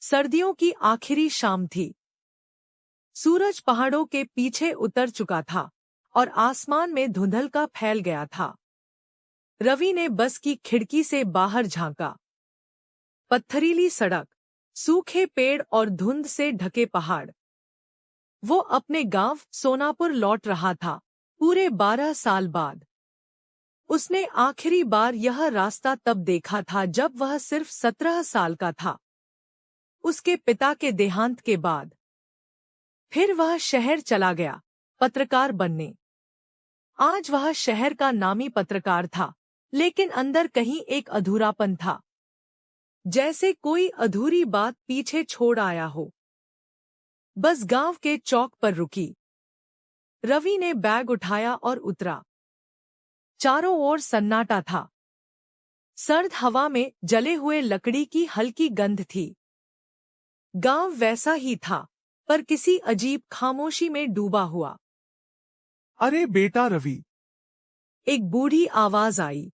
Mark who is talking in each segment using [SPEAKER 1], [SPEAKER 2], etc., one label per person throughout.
[SPEAKER 1] सर्दियों की आखिरी शाम थी। सूरज पहाड़ों के पीछे उतर चुका था और आसमान में धुंधलका फैल गया था। रवि ने बस की खिड़की से बाहर झांका। पत्थरीली सड़क, सूखे पेड़ और धुंध से ढके पहाड़। वो अपने गांव सोनापुर लौट रहा था, पूरे 12 साल बाद। उसने आखिरी बार यह रास्ता तब देखा था जब वह सिर्फ 17 साल का था, उसके पिता के देहांत के बाद। फिर वह शहर चला गया, पत्रकार बनने। आज वह शहर का नामी पत्रकार था, लेकिन अंदर कहीं एक अधूरापन था, जैसे कोई अधूरी बात पीछे छोड़ आया हो। बस गांव के चौक पर रुकी। रवि ने बैग उठाया और उतरा। चारों ओर सन्नाटा था। सर्द हवा में जले हुए लकड़ी की हल्की गंध थी। गांव वैसा ही था, पर किसी अजीब खामोशी में डूबा हुआ।
[SPEAKER 2] अरे बेटा रवि।
[SPEAKER 1] एक बूढ़ी आवाज आई।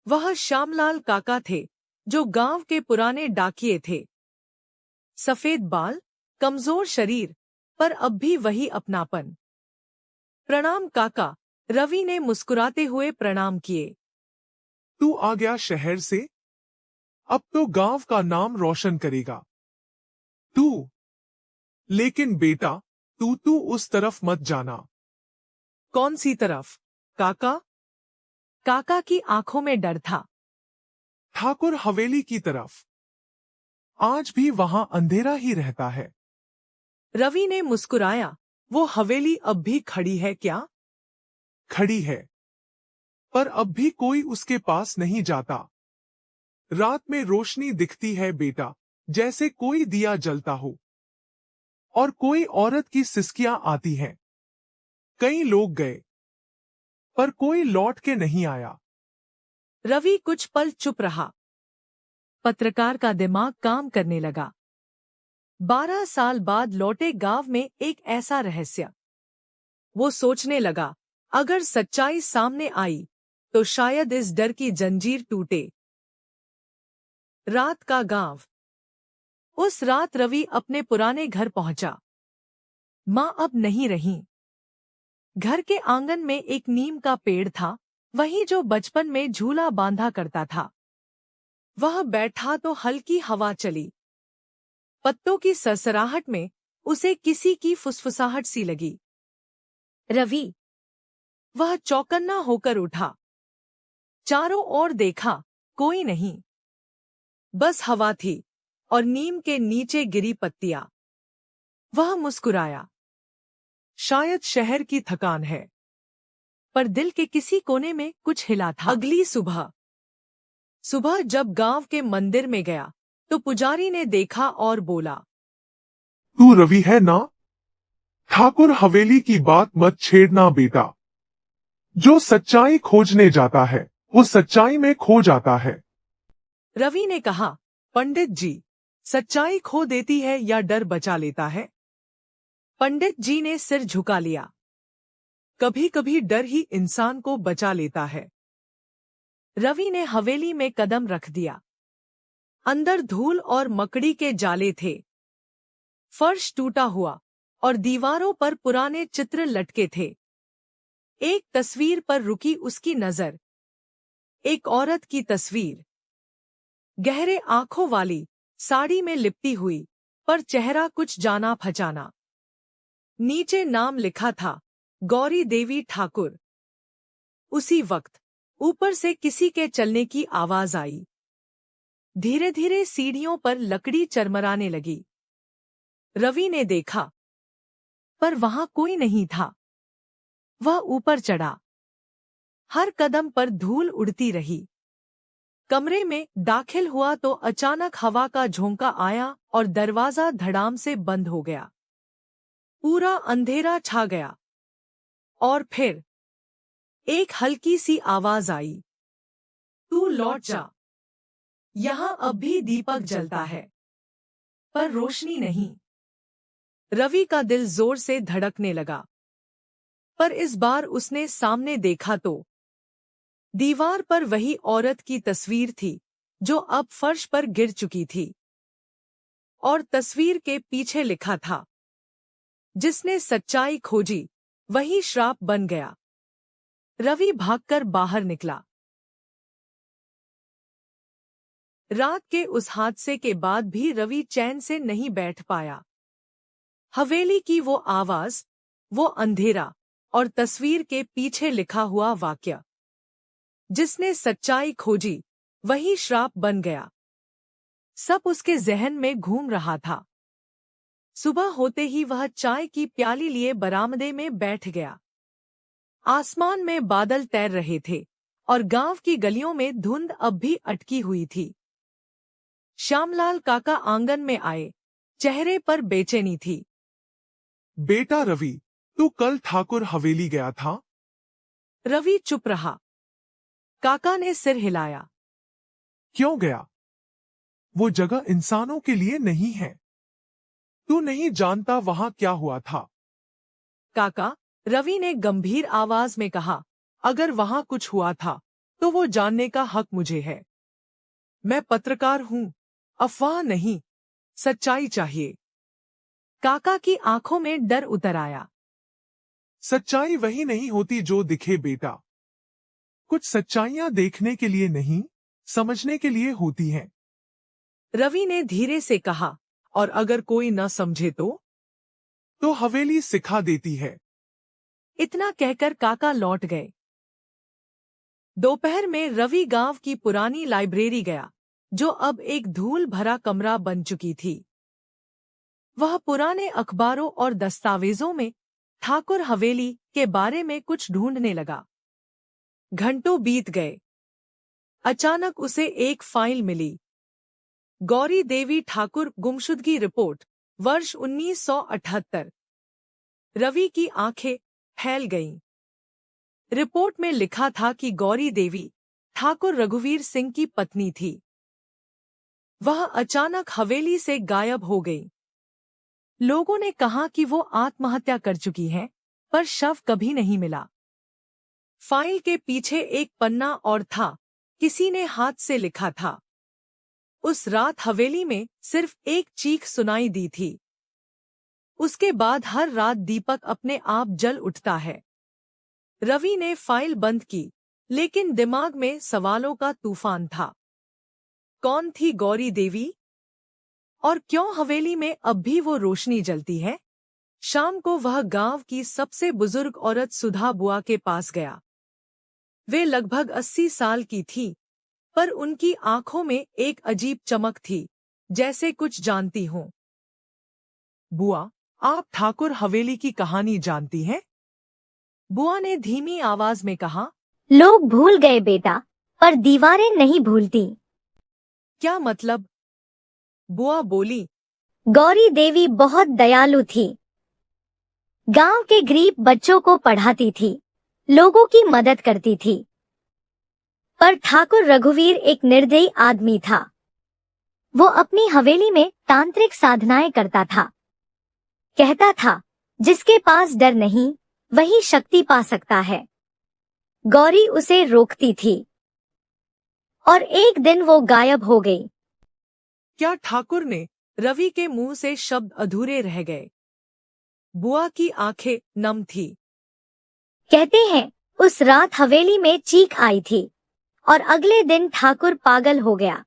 [SPEAKER 1] वह श्यामलाल काका थे, जो गांव के पुराने डाकिये थे। सफेद बाल, कमजोर शरीर, पर अब भी वही अपनापन। प्रणाम काका, रवि ने मुस्कुराते हुए प्रणाम किए।
[SPEAKER 2] तू आ गया शहर से? अब तो गांव का नाम रोशन करेगा तू। लेकिन बेटा, तू उस तरफ मत जाना।
[SPEAKER 1] कौन सी तरफ, काका? काका की आंखों में डर था।
[SPEAKER 2] ठाकुर हवेली की तरफ। आज भी वहां अंधेरा ही रहता है।
[SPEAKER 1] रवि ने मुस्कुराया। वो हवेली अब भी खड़ी है क्या?
[SPEAKER 2] खड़ी है, पर अब भी कोई उसके पास नहीं जाता। रात में रोशनी दिखती है बेटा, जैसे कोई दिया जलता हो। और कोई औरत की सिसकियां आती हैं। कई लोग गए, पर कोई लौट के नहीं आया।
[SPEAKER 1] रवि कुछ पल चुप रहा। पत्रकार का दिमाग काम करने लगा। 12 साल बाद लौटे गांव में एक ऐसा रहस्य। वो सोचने लगा, अगर सच्चाई सामने आई, तो शायद इस डर की जंजीर टूटे। रात का गांव। उस रात रवि अपने पुराने घर पहुंचा। माँ अब नहीं रहीं। घर के आंगन में एक नीम का पेड़ था, वही जो बचपन में झूला बांधा करता था। वह बैठा तो हल्की हवा चली। पत्तों की सरसराहट में उसे किसी की फुसफुसाहट सी लगी। रवि। वह चौकन्ना होकर उठा। चारों ओर देखा, कोई नहीं। बस हवा थी और नीम के नीचे गिरी पत्तियां। वह मुस्कुराया। शायद शहर की थकान है, पर दिल के किसी कोने में कुछ हिला था। अगली सुबह सुबह जब गांव के मंदिर में गया, तो पुजारी ने देखा और बोला,
[SPEAKER 2] तू रवि है ना? ठाकुर हवेली की बात मत छेड़ना बेटा। जो सच्चाई खोजने जाता है, वो सच्चाई में खो जाता है।
[SPEAKER 1] रवि ने कहा, पंडित जी, सच्चाई खो देती है या डर बचा लेता है? पंडित जी ने सिर झुका लिया। कभी कभी डर ही इंसान को बचा लेता है। रवि ने हवेली में कदम रख दिया। अंदर धूल और मकड़ी के जाले थे। फर्श टूटा हुआ और दीवारों पर पुराने चित्र लटके थे। एक तस्वीर पर रुकी उसकी नजर। एक औरत की तस्वीर। गहरे आंखों वाली, साड़ी में लिपटी हुई, पर चेहरा कुछ जाना पहचाना। नीचे नाम लिखा था, गौरी देवी ठाकुर। उसी वक्त ऊपर से किसी के चलने की आवाज आई। धीरे धीरे सीढ़ियों पर लकड़ी चरमराने लगी। रवि ने देखा, पर वहां कोई नहीं था। वह ऊपर चढ़ा। हर कदम पर धूल उड़ती रही। कमरे में दाखिल हुआ तो अचानक हवा का झोंका आया और दरवाजा धड़ाम से बंद हो गया। पूरा अंधेरा छा गया। और फिर एक हल्की सी आवाज आई, तू लौट जा। यहां अब भी दीपक जलता है, पर रोशनी नहीं। रवि का दिल जोर से धड़कने लगा। पर इस बार उसने सामने देखा तो दीवार पर वही औरत की तस्वीर थी, जो अब फर्श पर गिर चुकी थी। और तस्वीर के पीछे लिखा था, जिसने सच्चाई खोजी वही श्राप बन गया। रवि भागकर बाहर निकला। रात के उस हादसे के बाद भी रवि चैन से नहीं बैठ पाया। हवेली की वो आवाज, वो अंधेरा और तस्वीर के पीछे लिखा हुआ वाक्य, जिसने सच्चाई खोजी वही श्राप बन गया, सब उसके जहन में घूम रहा था। सुबह होते ही वह चाय की प्याली लिए बरामदे में बैठ गया। आसमान में बादल तैर रहे थे और गांव की गलियों में धुंध अब भी अटकी हुई थी। श्यामलाल काका आंगन में आए, चेहरे पर बेचैनी थी।
[SPEAKER 2] बेटा रवि, तू कल ठाकुर हवेली गया था?
[SPEAKER 1] रवि चुप रहा। काका ने सिर हिलाया।
[SPEAKER 2] क्यों गया? वो जगह इंसानों के लिए नहीं है। तू नहीं जानता वहां क्या हुआ था।
[SPEAKER 1] काका, रवि ने गंभीर आवाज में कहा, अगर वहां कुछ हुआ था तो वो जानने का हक मुझे है। मैं पत्रकार हूं, अफवाह नहीं, सच्चाई चाहिए। काका की आंखों में डर उतर आया।
[SPEAKER 2] सच्चाई वही नहीं होती जो दिखे बेटा। कुछ सच्चाइयां देखने के लिए नहीं, समझने के लिए होती हैं।
[SPEAKER 1] रवि ने धीरे से कहा, और अगर कोई न समझे तो
[SPEAKER 2] हवेली सिखा देती है।
[SPEAKER 1] इतना कहकर काका लौट गए। दोपहर में रवि गांव की पुरानी लाइब्रेरी गया, जो अब एक धूल भरा कमरा बन चुकी थी। वह पुराने अखबारों और दस्तावेजों में ठाकुर हवेली के बारे में कुछ ढूंढने लगा। घंटों बीत गए। अचानक उसे एक फाइल मिली। गौरी देवी ठाकुर गुमशुदगी रिपोर्ट, वर्ष 1978। रवि की आंखें फैल गईं। रिपोर्ट में लिखा था कि गौरी देवी ठाकुर रघुवीर सिंह की पत्नी थी। वह अचानक हवेली से गायब हो गई। लोगों ने कहा कि वो आत्महत्या कर चुकी है, पर शव कभी नहीं मिला। फाइल के पीछे एक पन्ना और था, किसी ने हाथ से लिखा था। उस रात हवेली में सिर्फ एक चीख सुनाई दी थी। उसके बाद हर रात दीपक अपने आप जल उठता है। रवि ने फाइल बंद की, लेकिन दिमाग में सवालों का तूफान था। कौन थी गौरी देवी? और क्यों हवेली में अब भी वो रोशनी जलती है? शाम को वह गांव की सबसे बुजुर्ग औरत सुधा बुआ के पास गया। वे लगभग 80 साल की थी, पर उनकी आंखों में एक अजीब चमक थी, जैसे कुछ जानती हों। बुआ, आप ठाकुर हवेली की कहानी जानती हैं? बुआ ने धीमी आवाज में कहा।
[SPEAKER 3] लोग भूल गए बेटा, पर दीवारें नहीं भूलती।
[SPEAKER 1] क्या मतलब? बुआ बोली।
[SPEAKER 3] गौरी देवी बहुत दयालु थी। गांव के गरीब बच्चों को पढ़ाती थी, लोगों की मदद करती थी। पर ठाकुर रघुवीर एक निर्दयी आदमी था। वो अपनी हवेली में तांत्रिक साधनाएं करता था। कहता था, जिसके पास डर नहीं, वही शक्ति पा सकता है। गौरी उसे रोकती थी, और एक दिन वो गायब हो गई।
[SPEAKER 1] क्या ठाकुर ने? रवि के मुंह से शब्द अधूरे रह गए। बुआ की आंखें नम थी।
[SPEAKER 3] कहते हैं, उस रात हवेली में चीख आई थी, और अगले दिन ठाकुर पागल हो गया।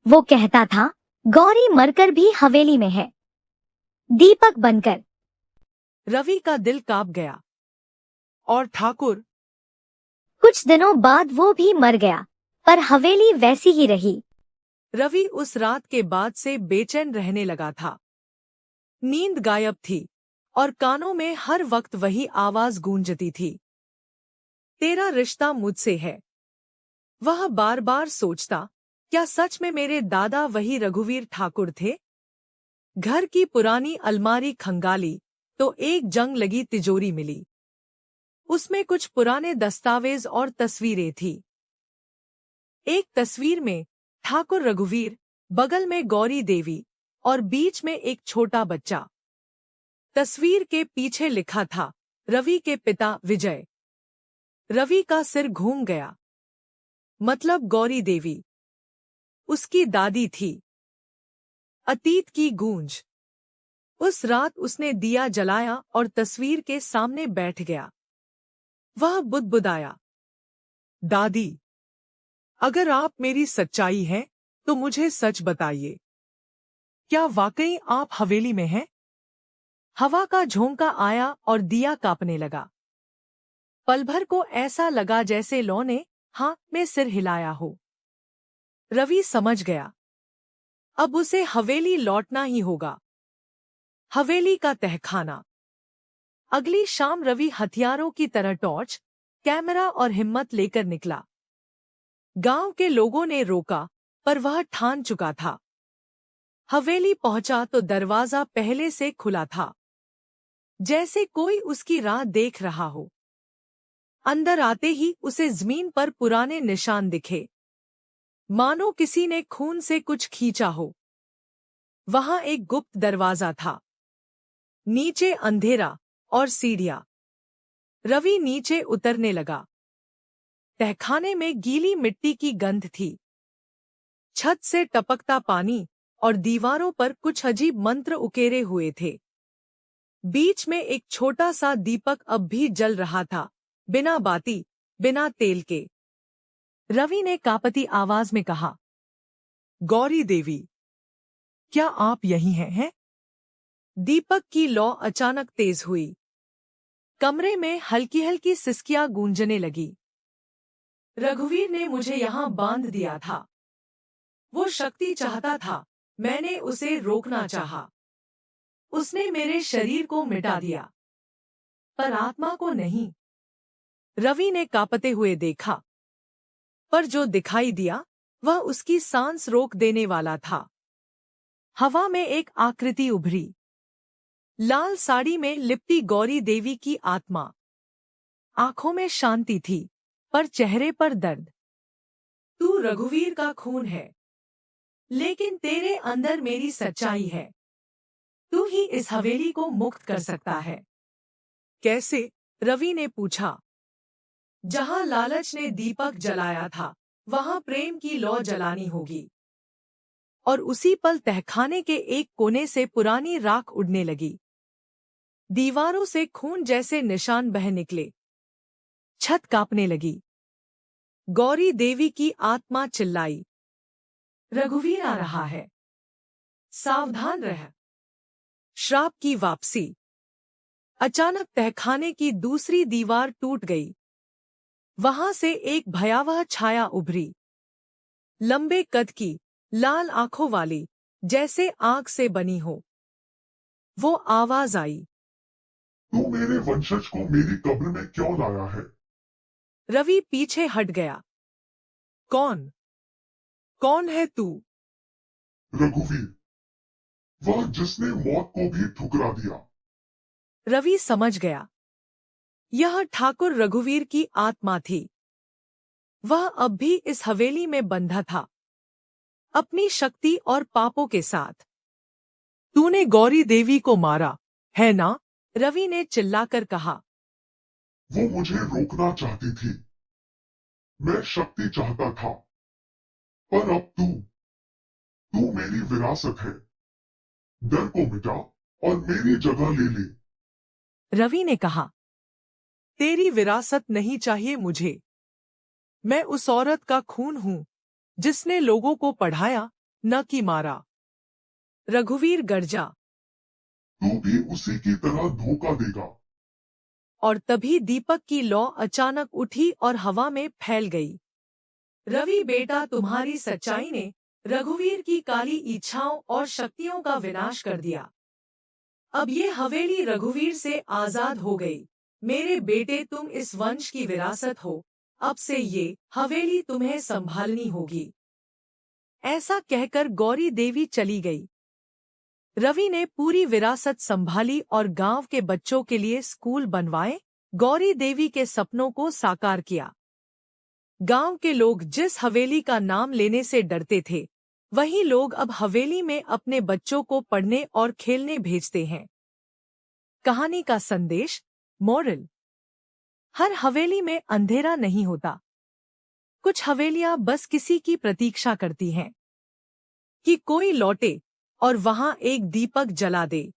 [SPEAKER 3] वो कहता था, गौरी मरकर भी हवेली में है, दीपक बनकर।
[SPEAKER 1] रवि का दिल कांप गया। और ठाकुर?
[SPEAKER 3] कुछ दिनों बाद वो भी मर गया, पर हवेली वैसी ही रही।
[SPEAKER 1] रवि उस रात के बाद से बेचैन रहने लगा था। नींद गायब थी, और कानों में हर वक्त वही आवाज गूंजती थी, तेरा रिश्ता मुझसे है। वह बार बार सोचता, क्या सच में मेरे दादा वही रघुवीर ठाकुर थे? घर की पुरानी अलमारी खंगाली तो एक जंग लगी तिजोरी मिली। उसमें कुछ पुराने दस्तावेज और तस्वीरें थी। एक तस्वीर में ठाकुर रघुवीर, बगल में गौरी देवी और बीच में एक छोटा बच्चा। तस्वीर के पीछे लिखा था, रवि के पिता विजय। रवि का सिर घूम गया। मतलब गौरी देवी उसकी दादी थी। अतीत की गूंज। उस रात उसने दिया जलाया और तस्वीर के सामने बैठ गया। वह बुदबुदाया, दादी, अगर आप मेरी सच्चाई हैं, तो मुझे सच बताइए। क्या वाकई आप हवेली में हैं? हवा का झोंका आया और दिया कांपने लगा। पल भर को ऐसा लगा जैसे लौ ने हाँ में सिर हिलाया हो। रवि समझ गया, अब उसे हवेली लौटना ही होगा। हवेली का तहखाना। अगली शाम रवि हथियारों की तरह टॉर्च, कैमरा और हिम्मत लेकर निकला। गांव के लोगों ने रोका, पर वह ठान चुका था। हवेली पहुंचा तो दरवाजा पहले से खुला था, जैसे कोई उसकी राह देख रहा हो। अंदर आते ही उसे जमीन पर पुराने निशान दिखे, मानो किसी ने खून से कुछ खींचा हो। वहां एक गुप्त दरवाजा था, नीचे अंधेरा और सीढ़ियां। रवि नीचे उतरने लगा। तहखाने में गीली मिट्टी की गंध थी, छत से टपकता पानी और दीवारों पर कुछ अजीब मंत्र उकेरे हुए थे। बीच में एक छोटा सा दीपक अब भी जल रहा था, बिना बाती, बिना तेल के। रवि ने कांपती आवाज में कहा, गौरी देवी, क्या आप यहीं हैं? दीपक की लौ अचानक तेज हुई। कमरे में हल्की हल्की सिसकियां गूंजने लगी। रघुवीर ने मुझे यहां बांध दिया था। वो शक्ति चाहता था, मैंने उसे रोकना चाहा। उसने मेरे शरीर को मिटा दिया, पर आत्मा को नहीं। रवि ने कांपते हुए देखा, पर जो दिखाई दिया वह उसकी सांस रोक देने वाला था। हवा में एक आकृति उभरी, लाल साड़ी में लिपटी गौरी देवी की आत्मा। आंखों में शांति थी, पर चेहरे पर दर्द। तू रघुवीर का खून है, लेकिन तेरे अंदर मेरी सच्चाई है। तू ही इस हवेली को मुक्त कर सकता है। कैसे? रवि ने पूछा। जहां लालच ने दीपक जलाया था, वहां प्रेम की लौ जलानी होगी। और उसी पल तहखाने के एक कोने से पुरानी राख उड़ने लगी। दीवारों से खून जैसे निशान बह निकले। छत कांपने लगी। गौरी देवी की आत्मा चिल्लाई, रघुवीर आ रहा है, सावधान रह। श्राप की वापसी। अचानक तहखाने की दूसरी दीवार टूट गई। वहां से एक भयावह छाया उभरी, लंबे कद की, लाल आंखों वाली, जैसे आग से बनी हो। वो आवाज आई,
[SPEAKER 4] तू मेरे वंशज को मेरी कब्र में क्यों लाया है?
[SPEAKER 1] रवि पीछे हट गया। कौन? कौन है तू?
[SPEAKER 4] रघुवीर, वह जिसने मौत को भी ठुकरा दिया।
[SPEAKER 1] रवि समझ गया, यह ठाकुर रघुवीर की आत्मा थी। वह अब भी इस हवेली में बंधा था, अपनी शक्ति और पापों के साथ। तूने गौरी देवी को मारा, है ना? रवि ने चिल्लाकर कहा।
[SPEAKER 4] वो मुझे रोकना चाहती थी। मैं शक्ति चाहता था, पर अब तू मेरी विरासत है। डर को मिटा और मेरी जगह ले ले।
[SPEAKER 1] रवि ने कहा, तेरी विरासत नहीं चाहिए मुझे। मैं उस औरत का खून हूं, जिसने लोगों को पढ़ाया, न कि मारा। रघुवीर गर्जा।
[SPEAKER 4] तू भी उसी की तरह धोखा देगा।
[SPEAKER 1] और तभी दीपक की लौ अचानक उठी और हवा में फैल गई। रवि बेटा, तुम्हारी सच्चाई ने रघुवीर की काली इच्छाओं और शक्तियों का विनाश कर दिया। अब ये हवेली रघुवीर से आजाद हो गई। मेरे बेटे, तुम इस वंश की विरासत हो। अब से ये हवेली तुम्हें संभालनी होगी। ऐसा कहकर गौरी देवी चली गई। रवि ने पूरी विरासत संभाली और गांव के बच्चों के लिए स्कूल बनवाए। गौरी देवी के सपनों को साकार किया। गांव के लोग जिस हवेली का नाम लेने से डरते थे, वही लोग अब हवेली में अपने बच्चों को पढ़ने और खेलने भेजते हैं। कहानी का संदेश, मोरल। हर हवेली में अंधेरा नहीं होता। कुछ हवेलियां बस किसी की प्रतीक्षा करती हैं कि कोई लौटे और वहां एक दीपक जला दे।